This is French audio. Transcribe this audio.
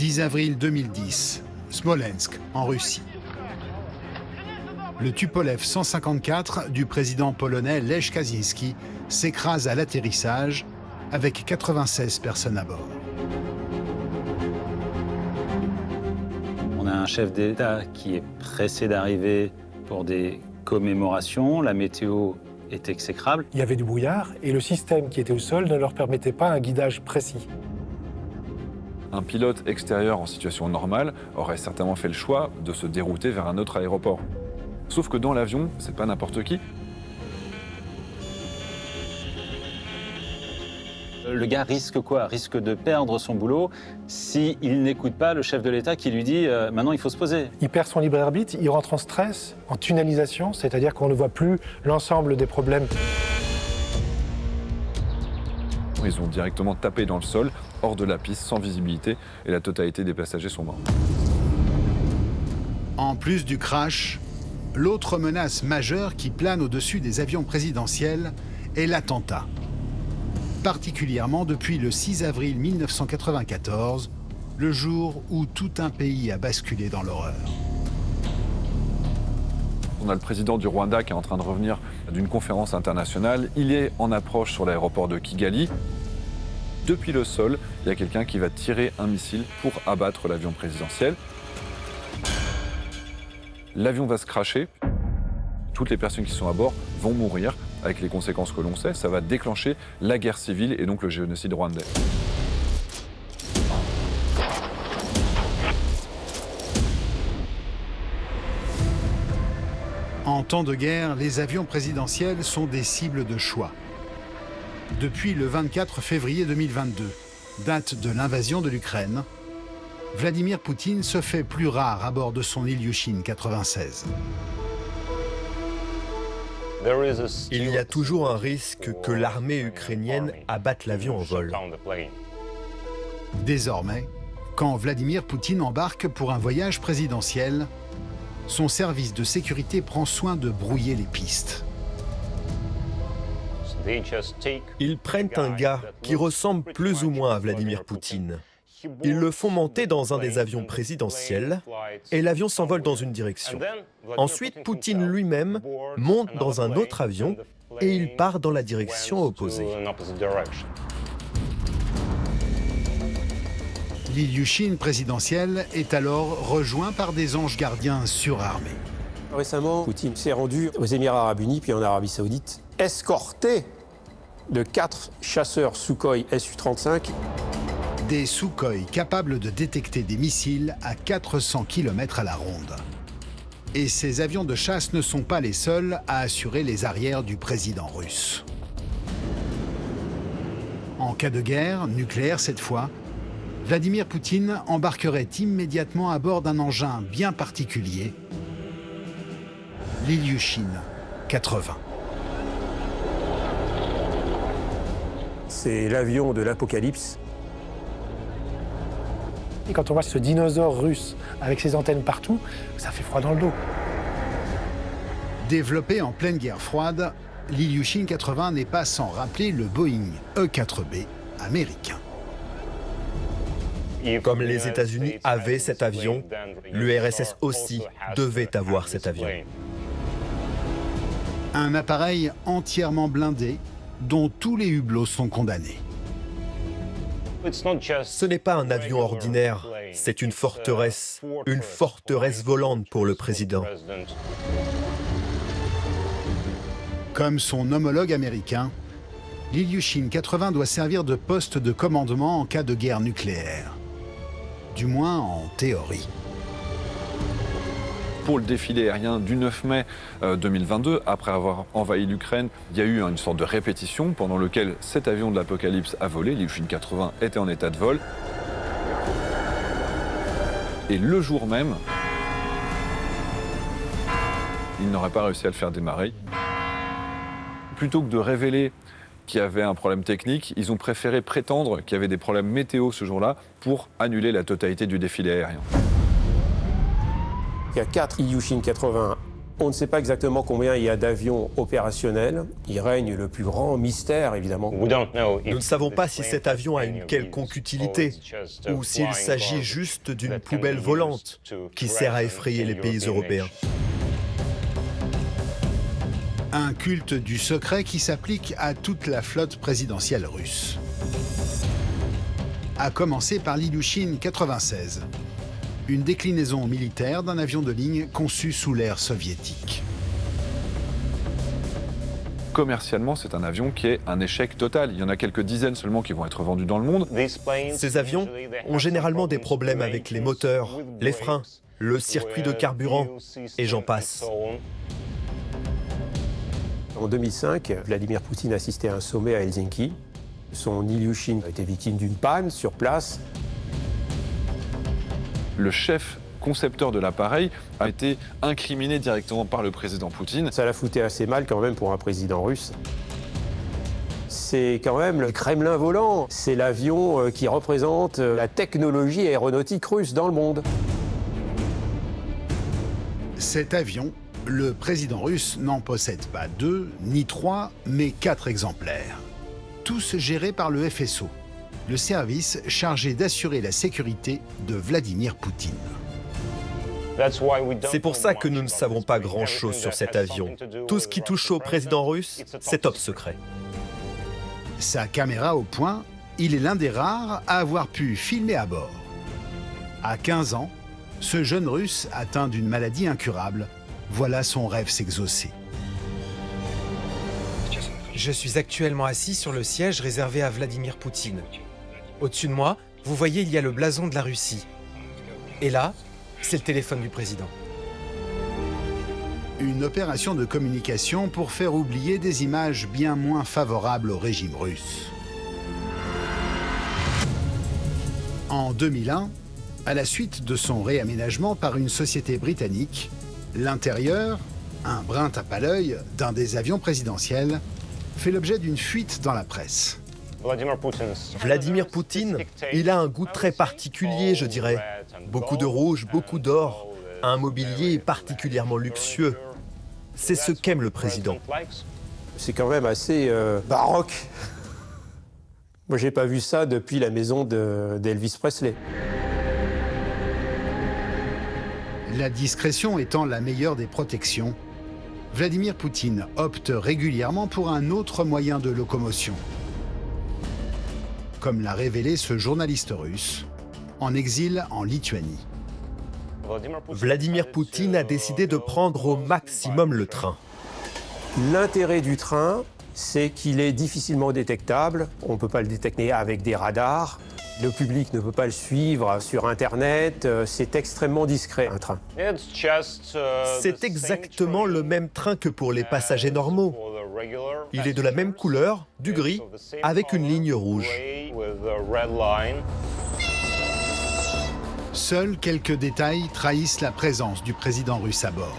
10 avril 2010, Smolensk, en Russie. Le Tupolev 154 du président polonais Lech Kaczynski s'écrase à l'atterrissage avec 96 personnes à bord. On a un chef d'État qui est pressé d'arriver pour des commémorations. La météo est exécrable. Il y avait du brouillard et le système qui était au sol ne leur permettait pas un guidage précis. Un pilote extérieur en situation normale aurait certainement fait le choix de se dérouter vers un autre aéroport. Sauf que dans l'avion, c'est pas n'importe qui. Le gars risque quoi? Risque de perdre son boulot s'il n'écoute pas le chef de l'État qui lui dit « maintenant il faut se poser ». Il perd son libre arbitre, il rentre en stress, en tunnelisation, c'est-à-dire qu'on ne voit plus l'ensemble des problèmes. Ils ont directement tapé dans le sol, hors de la piste, sans visibilité, et la totalité des passagers sont morts. En plus du crash, l'autre menace majeure qui plane au-dessus des avions présidentiels est l'attentat. Particulièrement depuis le 6 avril 1994, le jour où tout un pays a basculé dans l'horreur. On a le président du Rwanda qui est en train de revenir d'une conférence internationale. Il est en approche sur l'aéroport de Kigali. Depuis le sol, il y a quelqu'un qui va tirer un missile pour abattre l'avion présidentiel. L'avion va se crasher. Toutes les personnes qui sont à bord vont mourir, avec les conséquences que l'on sait. Ça va déclencher la guerre civile et donc le génocide rwandais. En temps de guerre, les avions présidentiels sont des cibles de choix. Depuis le 24 février 2022, date de l'invasion de l'Ukraine, Vladimir Poutine se fait plus rare à bord de son Ilyushin 96. Il y a toujours un risque que l'armée ukrainienne abatte l'avion en vol. Désormais, quand Vladimir Poutine embarque pour un voyage présidentiel, son service de sécurité prend soin de brouiller les pistes. Ils prennent un gars qui ressemble plus ou moins à Vladimir Poutine. Ils le font monter dans un des avions présidentiels et l'avion s'envole dans une direction. Ensuite, Poutine lui-même monte dans un autre avion et il part dans la direction opposée. L'Ilyushin présidentiel est alors rejoint par des anges gardiens surarmés. Récemment, Poutine s'est rendu aux Émirats Arabes Unis puis en Arabie Saoudite, escorté de 4 chasseurs Sukhoi Su-35. Des Sukhoi capables de détecter des missiles à 400 km à la ronde. Et ces avions de chasse ne sont pas les seuls à assurer les arrières du président russe. En cas de guerre, nucléaire cette fois, Vladimir Poutine embarquerait immédiatement à bord d'un engin bien particulier, l'Ilyushin 80. C'est l'avion de l'apocalypse. Et quand on voit ce dinosaure russe avec ses antennes partout, ça fait froid dans le dos. Développé en pleine guerre froide, l'Ilyushin 80 n'est pas sans rappeler le Boeing E-4B américain. Comme les États-Unis avaient cet avion, l'URSS aussi devait avoir cet avion. Un appareil entièrement blindé dont tous les hublots sont condamnés. Ce n'est pas un avion ordinaire, c'est une forteresse volante pour le président. Comme son homologue américain, l'Ilyushin 80 doit servir de poste de commandement en cas de guerre nucléaire. Du moins en théorie. Pour le défilé aérien du 9 mai 2022, après avoir envahi l'Ukraine, il y a eu une sorte de répétition pendant laquelle cet avion de l'apocalypse a volé. L'Ilyushin 80 était en état de vol. Et le jour même, il n'aurait pas réussi à le faire démarrer. Plutôt que de révéler qu'il y avait un problème technique, ils ont préféré prétendre qu'il y avait des problèmes météo ce jour-là pour annuler la totalité du défilé aérien. Il y a 4 Ilyushin 80 On ne sait pas exactement combien il y a d'avions opérationnels. Il règne le plus grand mystère, évidemment. Nous ne savons pas si cet avion a une quelconque utilité ou s'il s'agit juste d'une poubelle volante qui sert à effrayer les pays européens. Un culte du secret qui s'applique à toute la flotte présidentielle russe. À commencer par l'Ilyushin 96, une déclinaison militaire d'un avion de ligne conçu sous l'ère soviétique. Commercialement, c'est un avion qui est un échec total. Il y en a quelques dizaines seulement qui vont être vendus dans le monde. Ces avions ont généralement des problèmes avec les moteurs, les freins, le circuit de carburant, et j'en passe. En 2005, Vladimir Poutine assistait à un sommet à Helsinki. Son Ilyushin a été victime d'une panne sur place. Le chef concepteur de l'appareil a été incriminé directement par le président Poutine. Ça la foutait assez mal quand même pour un président russe. C'est quand même le Kremlin volant. C'est l'avion qui représente la technologie aéronautique russe dans le monde. Cet avion, le président russe n'en possède pas 2 ni 3, mais 4 exemplaires. Tous gérés par le FSO, le service chargé d'assurer la sécurité de Vladimir Poutine. C'est pour ça que nous ne savons pas grand-chose sur cet avion. Tout ce qui touche au président russe, c'est top secret. Sa caméra au point, il est l'un des rares à avoir pu filmer à bord. À 15 ans, ce jeune Russe atteint d'une maladie incurable. Voilà son rêve s'exaucer. Je suis actuellement assis sur le siège réservé à Vladimir Poutine. Au-dessus de moi, vous voyez, il y a le blason de la Russie. Et là, c'est le téléphone du président. Une opération de communication pour faire oublier des images bien moins favorables au régime russe. En 2001, à la suite de son réaménagement par une société britannique, l'intérieur, un brin tape à l'œil d'un des avions présidentiels, fait l'objet d'une fuite dans la presse. Vladimir Poutine, il a un goût très particulier, je dirais. Beaucoup de rouge, beaucoup d'or, un mobilier particulièrement luxueux. C'est ce qu'aime le président. C'est quand même assez baroque. Moi, j'ai pas vu ça depuis la maison d'Elvis Presley. La discrétion étant la meilleure des protections, Vladimir Poutine opte régulièrement pour un autre moyen de locomotion. Comme l'a révélé ce journaliste russe, en exil en Lituanie. Vladimir Poutine a décidé de prendre au maximum le train. L'intérêt du train, c'est qu'il est difficilement détectable. On ne peut pas le détecter avec des radars. Le public ne peut pas le suivre sur Internet. C'est extrêmement discret, un train. C'est exactement le même train que pour les passagers normaux. Il est de la même couleur, du gris, avec une ligne rouge. Seuls quelques détails trahissent la présence du président russe à bord.